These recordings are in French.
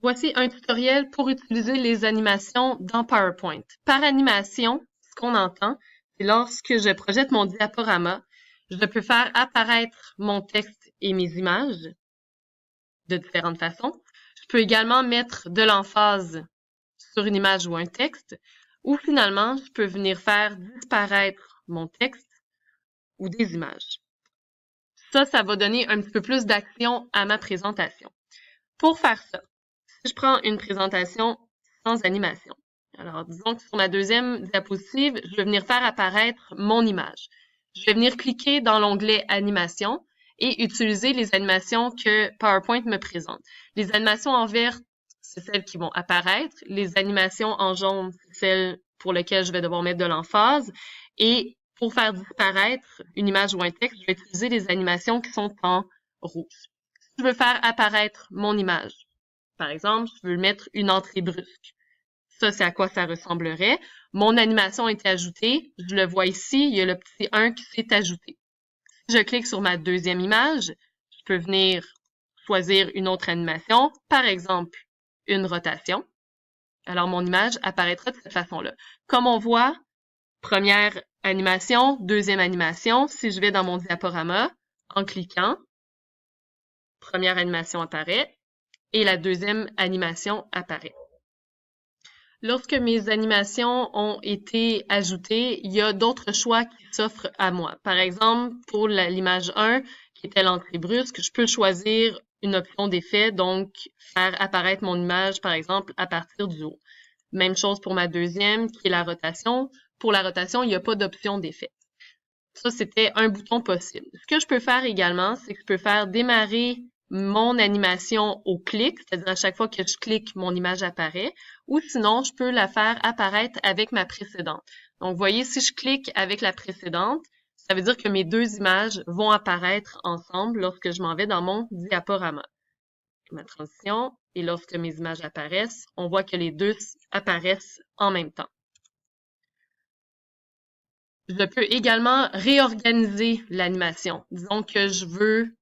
Voici un tutoriel pour utiliser les animations dans PowerPoint. Par animation, ce qu'on entend, c'est lorsque je projette mon diaporama, je peux faire apparaître mon texte et mes images de différentes façons. Je peux également mettre de l'emphase sur une image ou un texte, ou finalement, je peux venir faire disparaître mon texte ou des images. Ça va donner un petit peu plus d'action à ma présentation. Pour faire ça, si je prends une présentation sans animation, alors disons que sur ma deuxième diapositive, je vais venir faire apparaître mon image. Je vais venir cliquer dans l'onglet Animation et utiliser les animations que PowerPoint me présente. Les animations en vert, c'est celles qui vont apparaître. Les animations en jaune, c'est celles pour lesquelles je vais devoir mettre de l'emphase. Et pour faire disparaître une image ou un texte, je vais utiliser les animations qui sont en rouge. Si je veux faire apparaître mon image, par exemple, je veux mettre une entrée brusque. Ça, c'est à quoi ça ressemblerait. Mon animation a été ajoutée. Je le vois ici, il y a le petit 1 qui s'est ajouté. Si je clique sur ma deuxième image, je peux venir choisir une autre animation, par exemple, une rotation. Alors, mon image apparaîtra de cette façon-là. Comme on voit, première animation, deuxième animation. Si je vais dans mon diaporama, en cliquant, première animation apparaît et la deuxième animation apparaît. Lorsque mes animations ont été ajoutées, il y a d'autres choix qui s'offrent à moi. Par exemple, pour l'image 1, qui était l'entrée brusque, je peux choisir une option d'effet, donc faire apparaître mon image, par exemple, à partir du haut. Même chose pour ma deuxième, qui est la rotation. Pour la rotation, il n'y a pas d'option d'effet. Ça, c'était un bouton possible. Ce que je peux faire également, c'est que je peux faire démarrer mon animation au clic, c'est-à-dire à chaque fois que je clique, mon image apparaît, ou sinon, je peux la faire apparaître avec ma précédente. Donc, vous voyez, si je clique avec la précédente, ça veut dire que mes deux images vont apparaître ensemble lorsque je m'en vais dans mon diaporama. Ma transition, et lorsque mes images apparaissent, on voit que les deux apparaissent en même temps. Je peux également réorganiser l'animation. Disons que je veux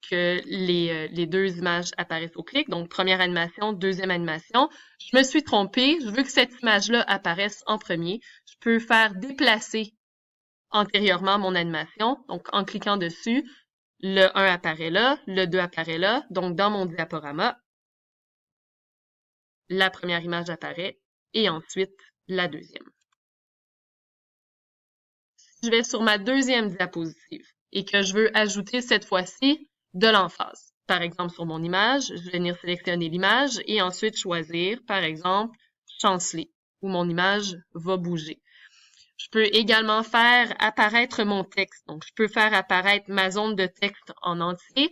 que les deux images apparaissent au clic. Donc, première animation, deuxième animation. Je me suis trompée. Je veux que cette image-là apparaisse en premier. Je peux faire déplacer antérieurement mon animation. Donc, en cliquant dessus, le 1 apparaît là, le 2 apparaît là. Donc, dans mon diaporama, la première image apparaît et ensuite la deuxième. Je vais sur ma deuxième diapositive et que je veux ajouter cette fois-ci de l'emphase. Par exemple, sur mon image, je vais venir sélectionner l'image et ensuite choisir, par exemple, chanceler, où mon image va bouger. Je peux également faire apparaître mon texte. Donc, je peux faire apparaître ma zone de texte en entier.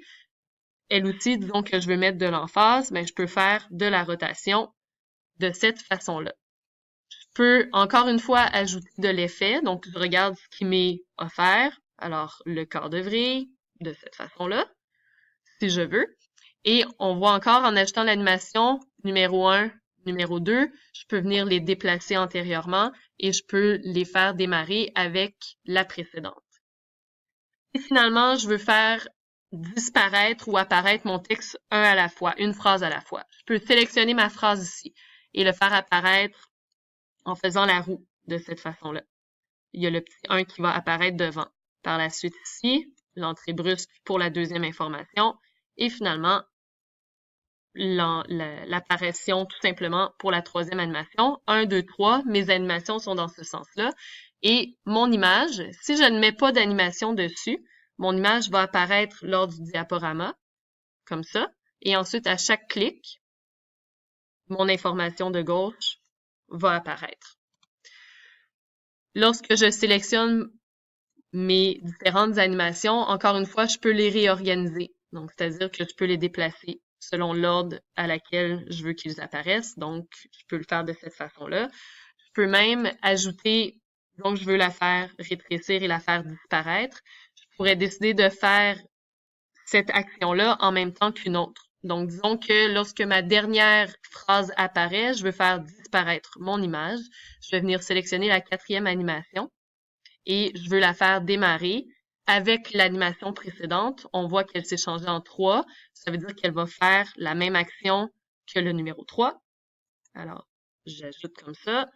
Elle aussi, disons que je veux mettre de l'emphase, mais je peux faire de la rotation de cette façon-là. Je peux encore une fois ajouter de l'effet. Donc, je regarde ce qui m'est offert. Alors, le quart de vrille, de cette façon-là, si je veux. Et on voit encore en ajoutant l'animation numéro 1, numéro 2, je peux venir les déplacer antérieurement et je peux les faire démarrer avec la précédente. Et finalement, je veux faire disparaître ou apparaître mon texte un à la fois, une phrase à la fois. Je peux sélectionner ma phrase ici et le faire apparaître en faisant la roue de cette façon-là. Il y a le petit 1 qui va apparaître devant. Par la suite ici, l'entrée brusque pour la deuxième information et finalement l'apparition tout simplement pour la troisième animation. 1, 2, 3, mes animations sont dans ce sens-là. Et mon image, si je ne mets pas d'animation dessus, mon image va apparaître lors du diaporama, comme ça. Et ensuite, à chaque clic, mon information de gauche va apparaître. Lorsque je sélectionne mes différentes animations, encore une fois, je peux les réorganiser. Donc, c'est-à-dire que je peux les déplacer selon l'ordre à laquelle je veux qu'ils apparaissent. Donc, je peux le faire de cette façon-là. Je peux même ajouter, donc je veux la faire rétrécir et la faire disparaître. Je pourrais décider de faire cette action-là en même temps qu'une autre. Donc, disons que lorsque ma dernière phrase apparaît, je veux faire disparaître mon image. Je vais venir sélectionner la quatrième animation et je veux la faire démarrer avec l'animation précédente. On voit qu'elle s'est changée en 3. Ça veut dire qu'elle va faire la même action que le numéro 3. Alors, j'ajoute comme ça.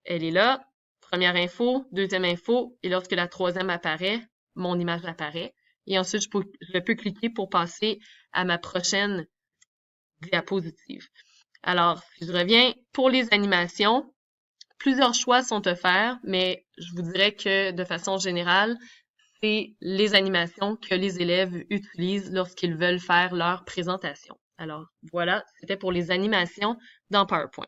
Elle est là. Première info, deuxième info, et lorsque la troisième apparaît, mon image apparaît. Et ensuite, je peux cliquer pour passer à ma prochaine diapositive. Alors, si je reviens pour les animations, plusieurs choix sont offerts, mais je vous dirais que de façon générale, c'est les animations que les élèves utilisent lorsqu'ils veulent faire leur présentation. Alors, voilà, c'était pour les animations dans PowerPoint.